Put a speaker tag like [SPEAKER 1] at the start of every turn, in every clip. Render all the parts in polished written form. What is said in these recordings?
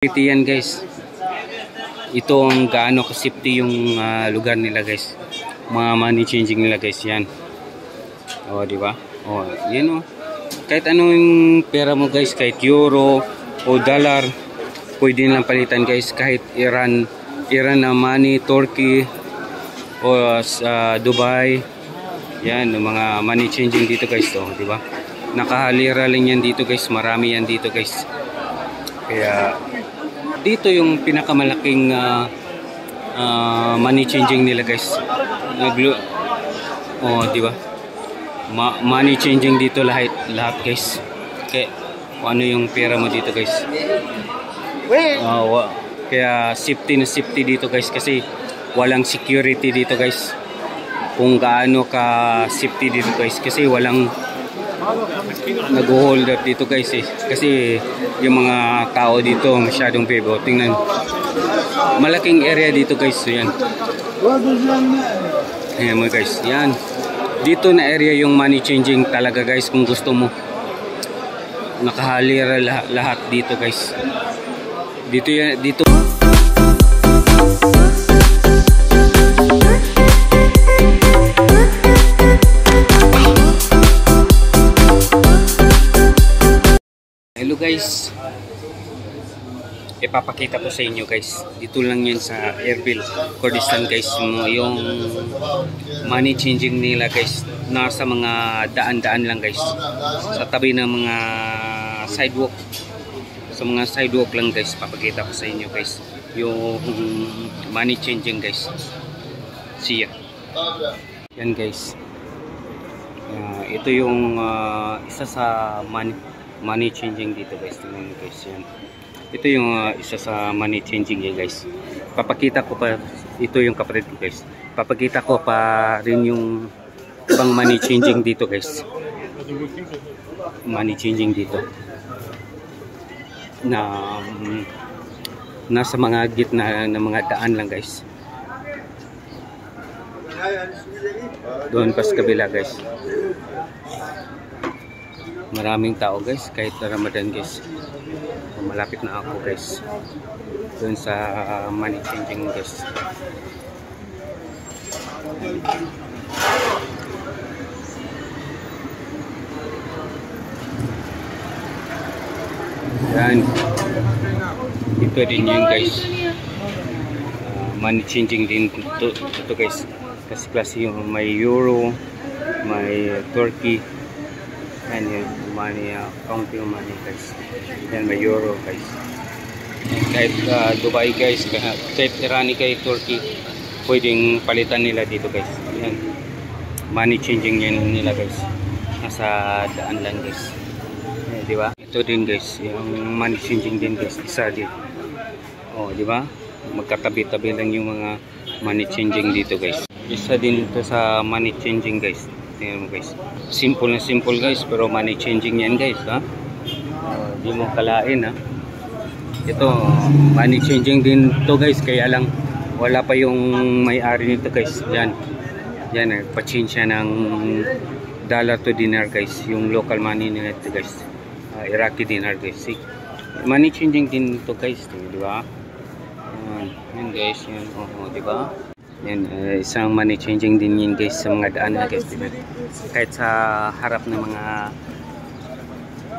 [SPEAKER 1] Safety yan guys. Ito ang gaano ka-safety yung lugar nila guys. Mga money changing nila guys yan. O di ba? O yan o. Kahit anong pera mo guys, kahit euro o dollar, pwede nilang palitan guys. Kahit Iran na money, Turkey o Dubai. Yan, yung mga money changing dito guys to, di ba? Nakahalira lang yan dito guys. Marami yan dito guys. Kaya dito yung pinakamalaking money changing nila guys. Oh, di ba? Money changing dito lahat guys. Kaya ano yung pera mo dito guys. Kaya safety na safety dito guys kasi walang security dito guys. Kung gaano ka safety dito guys kasi walang nag-hold up dito guys eh. Kasi yung mga tao dito masyadong bebo. Tingnan, malaking area dito guys. So yan, ayan mga guys, yan dito na area yung money changing talaga guys. Kung gusto mo, nakahalira lahat dito guys. Dito yan, dito. Hello guys, ipapakita ko sa inyo guys. Dito lang yan sa Erbil, Kurdistan guys. Yung money changing nila guys, nasa mga daan-daan lang guys, sa tabi ng mga sidewalk. Sa mga sidewalk lang guys, papakita ko sa inyo guys yung money changing guys. See ya. Yan guys, ito yung isa sa money changing dito guys. Tingnan guys yan. Ito yung isa sa money changing yan guys. Papakita ko pa, ito yung kapatid ko guys. Papakita ko pa rin yung ibang money changing dito guys. Money changing dito na nasa mga gitna ng mga daan lang guys. Doon pa sa kabila guys. Maraming tao guys, kahit Ramadan guys. Malapit na ako guys doon sa money changing guys. Yan, ito din yun guys. Money changing din ito guys. Kasi klase yung may euro, may Turkey. Yan yung money, counting money guys. Yan may euro guys. Kahit Dubai guys, kahit Irani, kahit Turkey, pwedeng palitan nila dito guys. Yan, money changing yan nila guys. Nasa daan lang guys. Di ba? Ito din guys, yung money changing din guys. Isa din. Oh, di ba? Magkatabi-tabi lang yung mga money changing dito guys. Isa din ito sa money changing guys. Tingnan mo guys. Simple na simple guys, pero money changing yan guys, ha? Di mo kalain, ha? Ito, money changing din to guys, kaya lang wala pa yung may-ari nito guys. Yan. Yan, nagpa-change siya ng dollar to dinar guys, yung local money nito guys. Iraqi dinar guys. See? Money changing din to guys, di ba? Yan guys, yan. Oh, di ba? Yan, isang money changing din yun guys sa mga daan na guys, diba? Kahit sa harap ng mga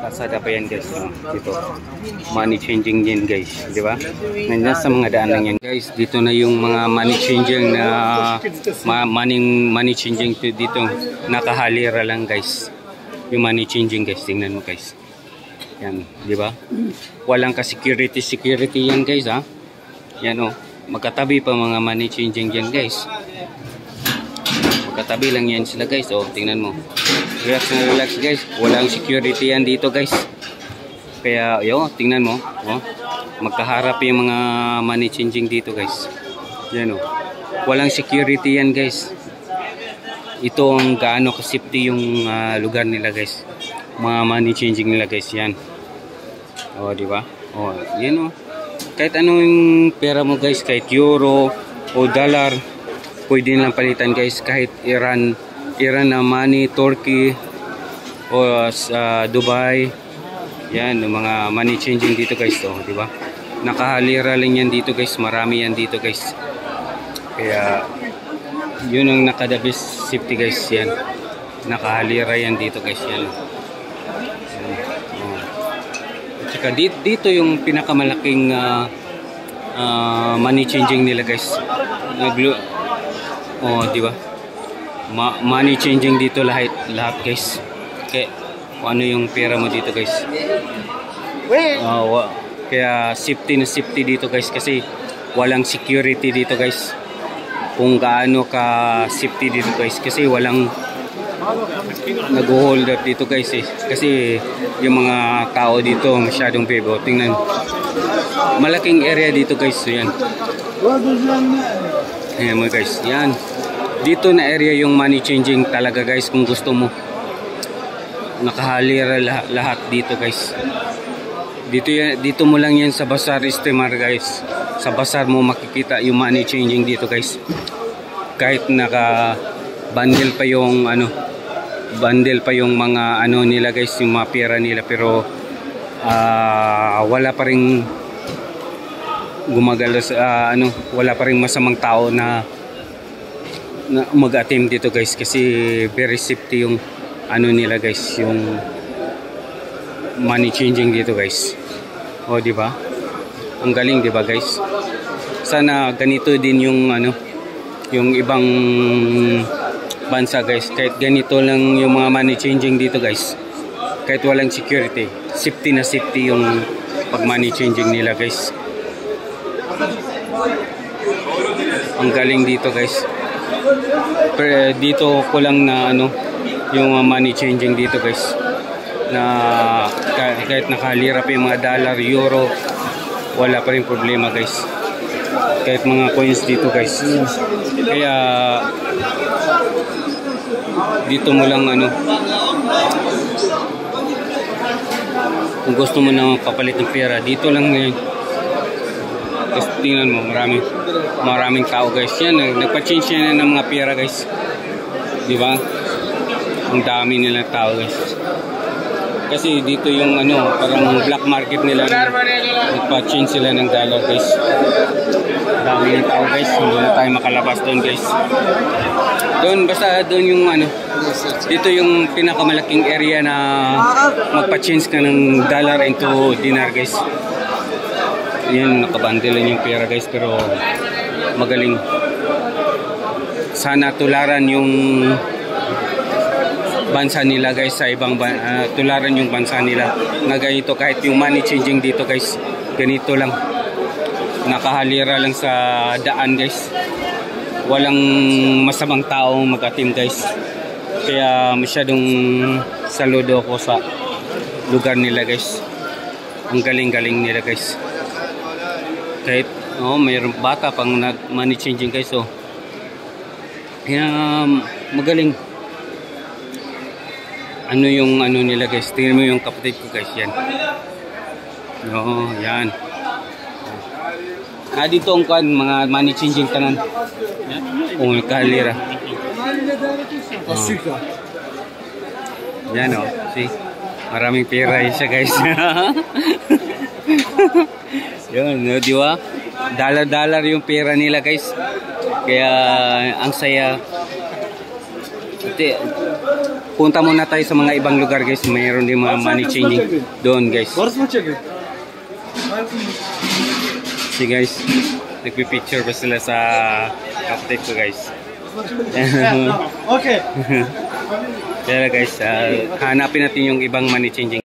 [SPEAKER 1] kalsada pa yan guys, dito money changing din guys, di ba? Nandiyan sa mga daan lang yan guys. Dito na yung mga money changing na money changing dito, nakahalira lang guys yung money changing guys. Tingnan mo guys, yan, di ba? Walang ka security yan guys, ha? Yan, oh, magkatabi pa mga money changing yan guys. Magkatabi lang yan sila guys. Oh, tingnan mo. Relax na relax guys. Walang security yan dito guys. Kaya yo, tingnan mo. Oh, magkaharap yung mga money changing dito guys. Yan, oh. Walang security yan guys. Ito ang gaano ka-safety yung lugar nila guys. Mga money changing nila guys yan. Oh, di ba? Oh, yan, oh. Kahit anong pera mo guys, kahit euro o dollar, pwede nilang palitan guys. Kahit Iran na money, Turkey o Dubai. Yan, yung mga money changing dito guys to, di ba? Nakahalira lang yan dito guys, marami yan dito guys. Kaya yun ang nakadabis safety guys, yan. Nakahalira yan dito guys, yan. At saka dito yung pinakamalaking money changing nila guys. Di ba? Money changing dito lahat guys. Kaya ano yung pera mo dito guys. Kaya safety na safety dito guys, kasi walang security dito guys. Kung gaano ka safety dito guys, kasi walang nag-hold up dito guys eh. Kasi yung mga tao dito masyadong bebo. Tingnan, malaking area dito guys. So yan, ayan mo guys, yan. Dito na area yung money changing talaga guys. Kung gusto mo, nakahalira lahat dito guys. Dito mo lang yan sa Bazaar Steamer guys. Sa bazaar mo makikita yung money changing dito guys. Kahit naka bundle pa yung mga nila guys, yung mga pera nila, pero wala pa ring gumagala sa wala pa ring masamang tao na mag-attempt dito guys, kasi very safety yung nila guys, yung money changing dito guys. Di ba? Ang galing, di ba guys? Sana ganito din yung yung ibang bansa guys. Kahit ganito lang yung mga money changing dito guys. Kahit walang security, safety na safety yung pag money changing nila guys. Ang galing dito guys. Pero dito ko lang na yung money changing dito guys, na kahit nakahalira pa yung mga dollar, euro, wala pa rin problema guys. Kahit mga coins dito guys. Kaya dito mo lang kung gusto mo na papalit ng pera, dito lang ngayon. Kasi tingnan mo, maraming tao guys. Yan, nagpa-change yan ng mga pera guys, di ba? Ang dami nilang tao guys. Kasi dito yung parang black market nila, nagpa-change sila ng dollar guys. Dami ng tao guys, hindi na tayo makalabas doon guys. Doon, basta doon yung dito yung pinakamalaking area na magpa-change ka ng dollar into dinar guys. Yan, nakabandilan yung pera guys, pero magaling. Sana tularan yung bansa nila guys, sa ibang tularan yung bansa nila na ganito. Kahit yung money changing dito guys, ganito lang, nakahalira lang sa daan guys. Walang masamang tao mag-atim guys. Kaya masyadong saludo ako sa lugar nila guys. Ang galing-galing nila guys. Kahit mayroong bata pang money changing guys. Kaya magaling. Yung nila guys. Tingnan mo yung kapatid ko guys, yan. Yan. Dito ang mga money changing tanan. Nagkahalira. Yan see. Maraming pera siya guys. Yun, di ba? Dollar yung pera nila guys. Kaya ang saya. Punta muna tayo sa mga ibang lugar guys. Mayroon din mga money changing doon guys. See guys, nagpipicture pa sila sa kapatid ko guys. Okay. Kaya guys, hanapin natin yung ibang money changing.